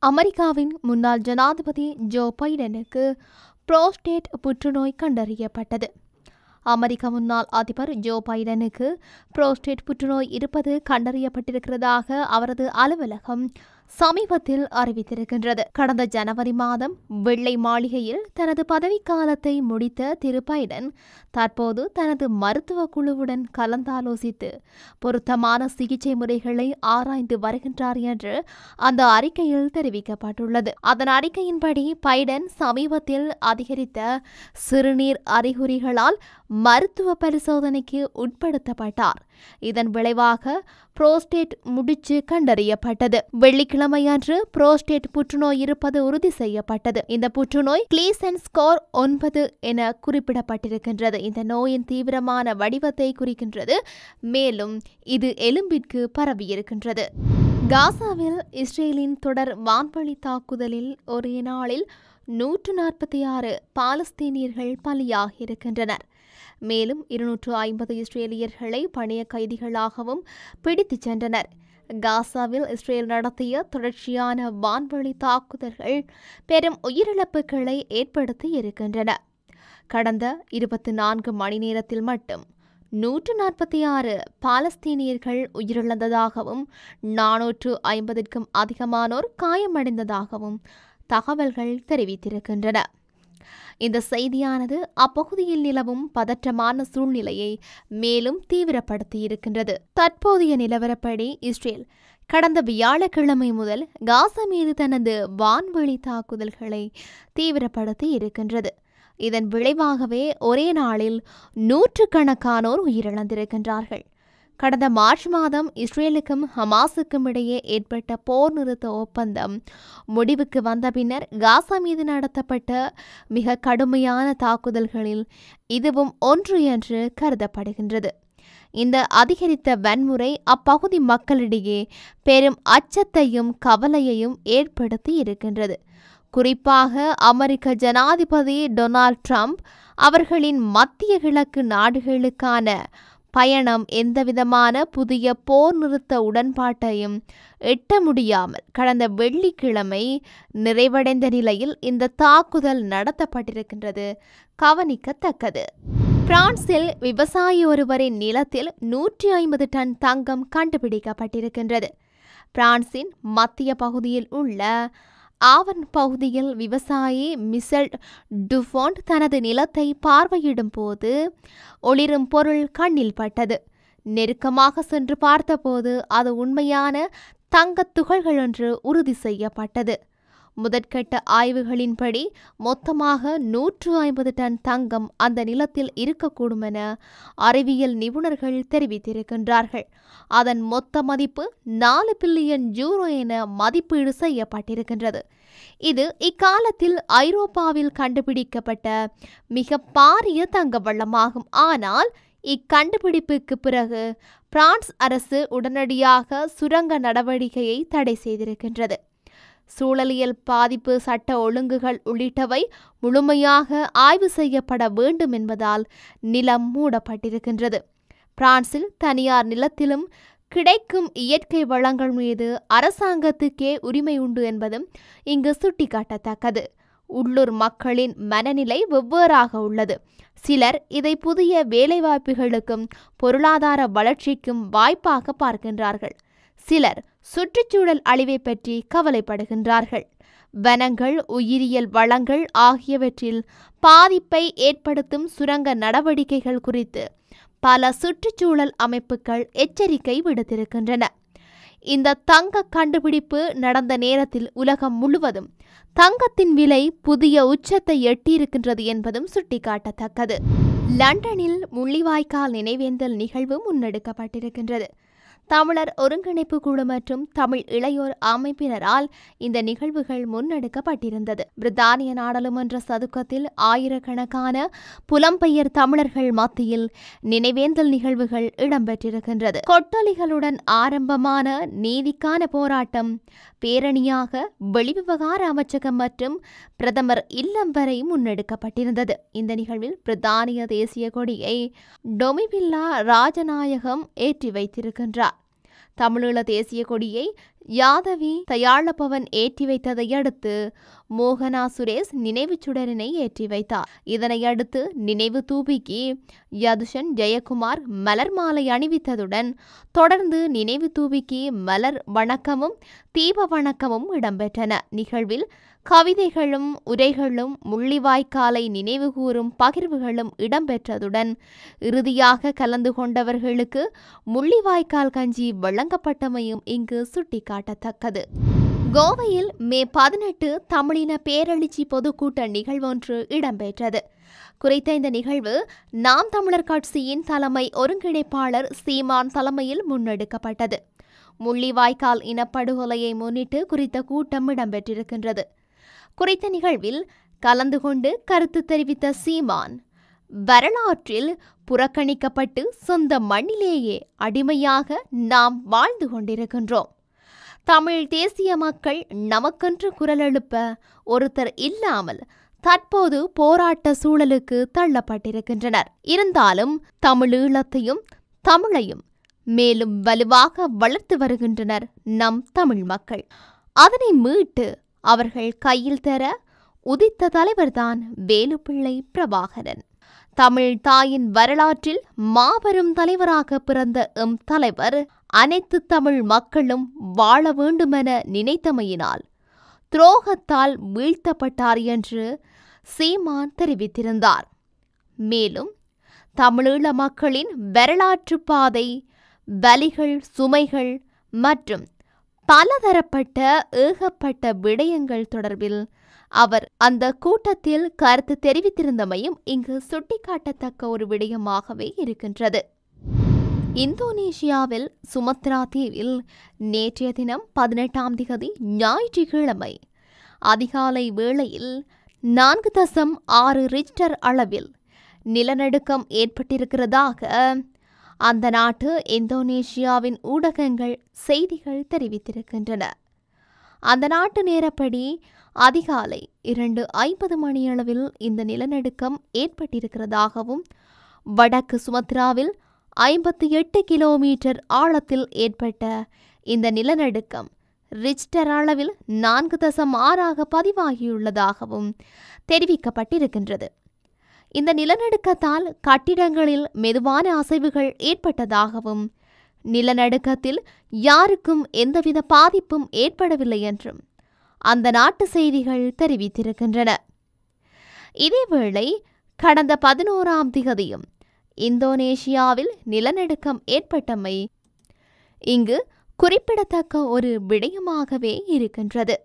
அமெரிக்காவின் முன்னாள் ஜனாதிபதி ஜோ பைடனுக்கு புரோஸ்டேட் புற்றுநோய் கண்டறியப்பட்டது. அமெரிக்க முன்னாள் அதிபர் ஜோ பைடனுக்கு புரோஸ்டேட் புற்றுநோய் இருப்பது கண்டறியப்பட்டிருக்கிறதாக அவரது அலுவலகம் சமீபத்தில் அறிவித்திருக்கின்றது. கடந்த ஜனவரி மாதம் வெள்ளை மாளிகையில் தனது பதவிக்காலத்தை முடித்த திரு பைடன் தற்போது தனது மருத்துவ குழுவுடன் கலந்தாலோசித்து பொருத்தமான சிகிச்சை முறைகளை ஆராய்ந்து வருகின்றார் என்று அந்த அறிக்கையில் தெரிவிக்கப்பட்டுள்ளது. அதன் அறிக்கையின்படி பைடன் சமீபத்தில் அதிகரித்த சிறுநீர் அறிகுறிகளால் மருத்துவ பரிசோதனைக்கு உட்படுத்தப்பட்டார். இதன் விளைவாக புரோஸ்டேட் முடிச்சு கண்டறியப்பட்டது. வெள்ளிக்கிழமையன்று புரோஸ்டேட் புற்றுநோய் இருப்பது உறுதி செய்யப்பட்டது. இந்த புற்றுநோய் கிளீசன் ஸ்கோர் 9 என குறிப்பிடப்பட்டிருக்கின்றது. இந்த நோயின் தீவிரமான வடிவத்தை குறிக்கின்றது. மேலும் இது எலும்பிற்கு பரவியிருக்கின்றது. காசாவில் இஸ்ரேலின் தொடர் வான்வழி தாக்குதலில் ஒரே நாளில் 146 பாலஸ்தீனியர்கள் பலியாகியிருக்கின்றனர். மேலும் 250 இஸ்ரேலியர்களை பணைய கைதிகளாகவும் பிடித்துச் சென்றனர். காசாவில் இஸ்ரேல் நடத்திய தொடர்ச்சியான வான்வழி தாக்குதல்கள் பெரும் உயிரிழப்புகளை ஏற்படுத்தி இருக்கின்றன. கடந்த 24 மணி நேரத்தில் மட்டும் 146 பாலஸ்தீனியர்கள் உயிரிழந்ததாகவும் 450க்கும் அதிகமானோர் காயமடைந்ததாகவும் தகவல்கள் தெரிவித்திருக்கின்றன. இந்த செய்தியானது அப்பகுதியில் நிலவும் பதற்றமான சூழ்நிலையை மேலும் தீவிரப்படுத்தியிருக்கின்றது. தற்போதைய நிலவரப்படி இஸ்ரேல் கடந்த வியாழக்கிழமை முதல் காசா மீது தனது வான்வழி தாக்குதல்களை தீவிரப்படுத்தி இருக்கின்றது. இதன் விளைவாகவே ஒரே நாளில் 100கணக்கானோர் உயிரிழந்திருக்கின்றார்கள். கடந்த மார்ச் மாதம் இஸ்ரேலுக்கும் ஹமாஸுக்கும் இடையே ஏற்பட்ட போர் நிறுத்த ஒப்பந்தம் முடிவுக்கு வந்த பின்னர் காசா மீது நடத்தப்பட்ட மிக கடுமையான தாக்குதல்களில் இதுவும் ஒன்று என்று கருதப்படுகின்றது. இந்த அதிகரித்த வன்முறை அப்பகுதி மக்களிடையே பெரும் அச்சத்தையும் கவலையையும் ஏற்படுத்தி இருக்கின்றது. குறிப்பாக அமெரிக்க ஜனாதிபதி டொனால்ட் ட்ரம்ப் அவர்களின் மத்திய கிழக்கு நாடுகளுக்கான பயணம் எந்தவிதமான புதிய போர் நிறுத்த உடன்பாட்டையும் எட்ட முடியாமல் கடந்த வெள்ளிக்கிழமை நிறைவடைந்த நிலையில் இந்த தாக்குதல் நடத்தப்பட்டிருக்கின்றது கவனிக்கத்தக்கது. பிரான்சில் விவசாயி ஒருவரின் நிலத்தில் 150 டன் தங்கம் கண்டுபிடிக்கப்பட்டிருக்கின்றது. பிரான்சின் மத்திய பகுதியில் உள்ள ஆவன் பகுதியில் விவசாயி மிசெல் டுஃபாண்ட் தனது நிலத்தை பார்வையிடும் போது ஒளிரும் பொருள் கண்ணில் பட்டது. நெருக்கமாக சென்று பார்த்தபோது அது உண்மையான தங்கத் துகள்கள் என்று உறுதி செய்யப்பட்டது. முதற்கட்ட ஆய்வுகளின்படி மொத்தமாக 150 டன் தங்கம் அந்த நிலத்தில் இருக்கக்கூடும் என அறிவியல் நிபுணர்கள் தெரிவித்திருக்கின்றார்கள். அதன் மொத்த மதிப்பு 4 பில்லியன் யூரோ என மதிப்பீடு செய்யப்பட்டிருக்கின்றது. இது இக்காலத்தில் ஐரோப்பாவில் கண்டுபிடிக்கப்பட்ட மிக பாரிய தங்க வளமாகும். ஆனால் இக்கண்டுபிடிப்புக்கு பிறகு பிரான்ஸ் அரசு உடனடியாக சுரங்க நடவடிக்கையை தடை செய்திருக்கின்றது. சூழலியல் பாதிப்பு, சட்ட ஒழுங்குகள் உள்ளிட்டவை முழுமையாக ஆய்வு செய்யப்பட வேண்டும் என்பதால் நிலம் மூடப்பட்டிருக்கின்றது. பிரான்சில் தனியார் நிலத்திலும் கிடைக்கும் இயற்கை வளங்கள் மீது அரசாங்கத்துக்கே உரிமை உண்டு என்பதும் இங்கு சுட்டிக்காட்டத்தக்கது. உள்ளூர் மக்களின் மனநிலை வெவ்வேறாக உள்ளது. சிலர் இதை புதிய வேலைவாய்ப்புகளுக்கும் பொருளாதார வளர்ச்சிக்கும் வாய்ப்பாக பார்க்கின்றார்கள். சிலர் சுற்றுச்சூழல் அழிவை பற்றி கவலைப்படுகின்றார்கள். வனங்கள், உயிரியல் வளங்கள் ஆகியவற்றில் பாதிப்பை ஏற்படுத்தும் சுரங்க நடவடிக்கைகள் குறித்து பல சுற்றுச்சூழல் அமைப்புகள் எச்சரிக்கை விடுத்திருக்கின்றன. இந்த தங்க கண்டுபிடிப்பு நடந்த நேரத்தில் உலகம் முழுவதும் தங்கத்தின் விலை புதிய உச்சத்தை எட்டியிருக்கின்றது என்பதும் சுட்டிக்காட்டத்தக்கது. லண்டனில் முள்ளிவாய்க்கால் நினைவேந்தல் நிகழ்வு முன்னெடுக்கப்பட்டிருக்கின்றது. தமிழர் ஒருங்கிணைப்பு குழு மற்றும் தமிழ் இளையோர் அமைப்பினரால் இந்த நிகழ்வுகள் முன்னெடுக்கப்பட்டிருந்தது. பிரித்தானிய நாடாளுமன்ற சதுக்கத்தில் ஆயிரக்கணக்கான புலம்பெயர் தமிழர்கள் மத்தியில் நினைவேந்தல் நிகழ்வுகள் இடம்பெற்றிருக்கின்றது. கொட்டொலிகளுடன் ஆரம்பமான நீதிக்கான போராட்டம் பேரணியாக வெளிவிவகார அமைச்சகம் மற்றும் பிரதமர் இல்லம் வரை முன்னெடுக்கப்பட்டிருந்தது. இந்த நிகழ்வில் பிரித்தானிய தேசிய கொடியை டொமிவில்லா ராஜநாயகம் ஏற்றி வைத்திருக்கின்றார். தமிழீழ தேசிய கொடியை யாதவி தயாளப்பவன் ஏற்றி வைத்ததை அடுத்து மோகனா சுரேஷ் நினைவு சுடரினை ஏற்றி வைத்தார். இதனையடுத்து நினைவு தூபிக்கு யதுஷன் ஜெயக்குமார் மலர் மாலை அணிவித்ததுடன் தொடர்ந்து நினைவு தூபிக்கு மலர் வணக்கமும் தீப வணக்கமும் இடம்பெற்றன. நிகழ்வில் கவிதைகளும் உரைகளும் முள்ளிவாய்க்காலை நினைவுகூரும் பகிர்வுகளும் இடம்பெற்றதுடன் இறுதியாக கலந்து கொண்டவர்களுக்கு முள்ளிவாய்க்கால் கஞ்சி வழங்கப்பட்டமையும் இங்கு சுட்டிக்காட்டத்தக்கது. கோவையில் மே 18 தமிழின பேரெழுச்சி பொதுக்கூட்ட நிகழ்வொன்று இடம்பெற்றது. குறித்த இந்த நிகழ்வு நாம் தமிழர் கட்சியின் தலைமை ஒருங்கிணைப்பாளர் சீமான் தலைமையில் முன்னெடுக்கப்பட்டது. முள்ளிவாய்க்கால் இனப்படுகொலையை முன்னிட்டு குறித்த கூட்டம் இடம்பெற்றிருக்கின்றது. குறித்த நிகழ்வில் கலந்து கொண்டு கருத்து தெரிவித்த சீமான், வரலாற்றில் புறக்கணிக்கப்பட்டு சொந்த மண்ணிலேயே அடிமையாக நாம் வாழ்ந்து கொண்டிருக்கின்றோம். தமிழ் தேசிய மக்கள் நமக்கென்று குரல் எழுப்ப ஒருத்தர் இல்லாமல் தற்போது போராட்ட சூழலுக்கு தள்ளப்பட்டிருக்கின்றனர். இருந்தாலும் தமிழீழத்தையும் தமிழையும் மேலும் வலுவாக வளர்த்து வருகின்றனர் நம் தமிழ் மக்கள். அதனை மீட்டு அவர்கள் கையில் தர உதித்த தலைவர்தான் வேலுப்பிள்ளை பிரபாகரன். தமிழ் தாயின் வரலாற்றில் மாபெரும் தலைவராக பிறந்த எம் தலைவர் அனைத்து தமிழ் மக்களும் வாழ வேண்டுமென நினைத்தமையினால் துரோகத்தால் வீழ்த்தப்பட்டார் என்று சீமான் தெரிவித்திருந்தார். மேலும் தமிழீழ மக்களின் வரலாற்று பாதை, வலிகள், சுமைகள் மற்றும் பலதரப்பட்ட ஏகப்பட்ட விடயங்கள் தொடர்பில் அவர் அந்த கூட்டத்தில் கருத்து தெரிவித்திருந்தமையும் இங்கு சுட்டிக்காட்டத்தக்க ஒரு விடயமாகவே இருக்கின்றது. இந்தோனேஷியாவில் சுமத்ரா தீவில் நேற்றைய தினம் 18ஆம் தேதி ஞாயிற்றுக்கிழமை அதிகாலை வேளையில் 4.6 ரிக்டர் அளவில் நிலநடுக்கம் ஏற்பட்டிருக்கிறதாக அந்த நாட்டு இந்தோனேஷியாவின் ஊடகங்கள் செய்திகள் தெரிவித்திருக்கின்றன. அந்த நாட்டு நேரப்படி அதிகாலை 2:50 மணியளவில் இந்த நிலநடுக்கம் ஏற்பட்டிருக்கிறதாகவும் வடக்கு சுமத்ராவில் 58 கிலோமீட்டர் ஆழத்தில் ஏற்பட்ட இந்த நிலநடுக்கம் ரிக்டர் அளவில் 4.6 பதிவாகியுள்ளதாகவும் தெரிவிக்கப்பட்டிருக்கின்றது. இந்த நிலநடுக்கத்தால் கட்டிடங்களில் மெதுவான அசைவுகள் ஏற்பட்டதாகவும் நிலநடுக்கத்தில் யாருக்கும் எந்தவித பாதிப்பும் ஏற்படவில்லை என்றும் அந்த நாட்டு செய்திகள் தெரிவித்திருக்கின்றன. இதேவேளை கடந்த 11ஆம் தேதியும் இந்தோனேஷியாவில் நிலநடுக்கம் ஏற்பட்டமை இங்கு குறிப்பிடத்தக்க ஒரு விடயமாகவே இருக்கின்றது.